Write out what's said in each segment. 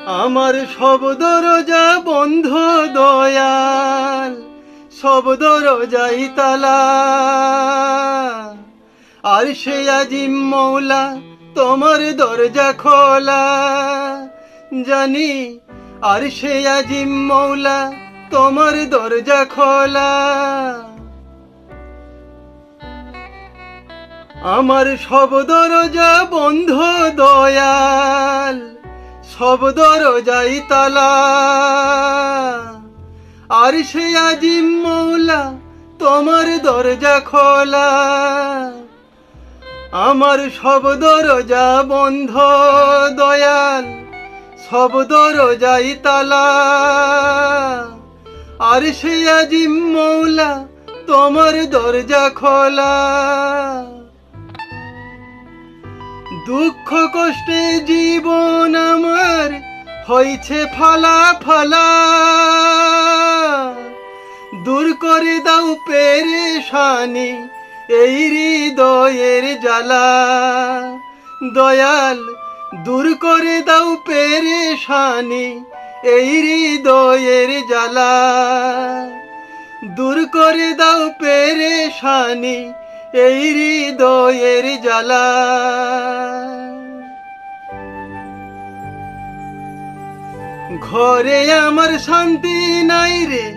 আমার সব দরজা বন্ধ দয়াল, সব দরজাই তালা। আর সে আজিম মৌলা তোমার দরজা খোলা, জানি আর সে আজিম মৌলা তোমার দরজা খোলা। আমার সব দরজা বন্ধ দয়াল, সব দরজাই তালা। আর সে আজিম মৌলা তোমার দরজা খোলা। আমার সব দরজা বন্ধ দয়াল, সব দরজাই তালা। আর সে আজিম মৌলা তোমার দরজা খোলা। দুঃখ কষ্টে জীবন আমার হয়েছে ফালা ফালা, দূর করে দাও পেরেশানি এই হৃদয়ের জ্বালা। দয়াল দূর করে দাও পেরেশানি এই হৃদয়ের জ্বালা। দূর করে দাও পেরেশানি এই হৃদয়ের জ্বালা। ঘরে আমার শান্তি নাই রে,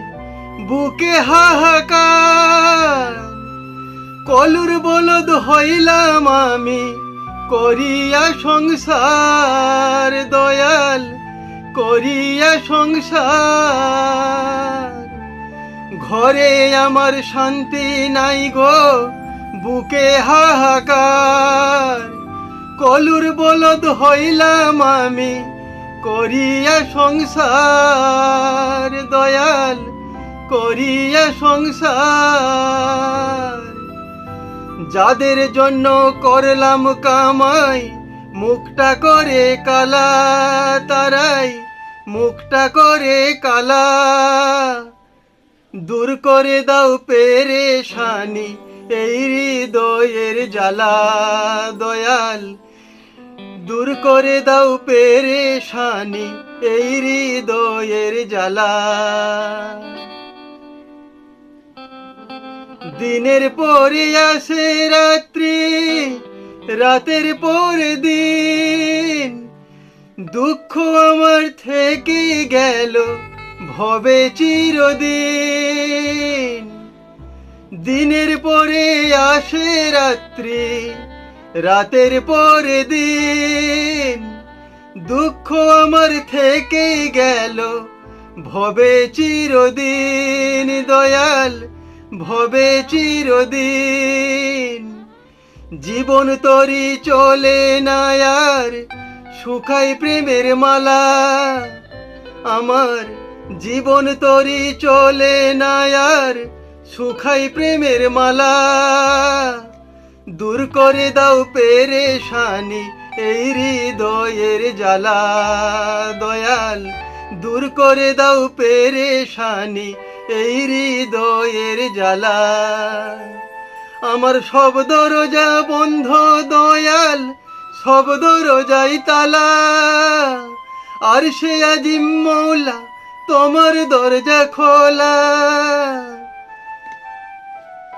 বুকে হাহাকার। কলুর বলদ হইলাম আমি করিয়া সংসার। দয়াল করিয়া সংসার। ঘরে আমার শান্তি নাই গো, বুকে হাহাকার। কলুর বলদ হইলাম আমি করিয়া সংসার। দয়াল করিয়া সংসার। যাদের জন্য করলাম কামাই মুখটা করে কালা, তারাই মুখটা করে কালা। দূর করে দাও পেরেশানি এই হৃদয়ের জ্বালা। দয়াল দূর করে দাও পেরেশানি এই হৃদয়ের জ্বালা। দিনের পরে আসে রাত্রি, রাতের পরে দিন। দুঃখ আমার থেকে গেল ভবে চিরদিন। দিনের পরে আসে রাত্রি, রাতের পরে দিন। দুঃখ আমার থেকে গেল ভবে চিরদিন। দয়াল ভবে চিরদিন। জীবন তরি চলে না আর, শুকাই প্রেমের মালা। আমার জীবন তরি চলে না আর, শুকাই প্রেমের মালা। দূর করে দাও পেরেশানি এই হৃদয়ের জ্বালা। দয়াল দূর করে দাও পেরেশানি এই হৃদয়ের জ্বালা। আমার সব দরজা বন্ধ দয়াল, সব দরজাই তালা। আর সে আজিম মৌলা তোমার দরজা খোলা।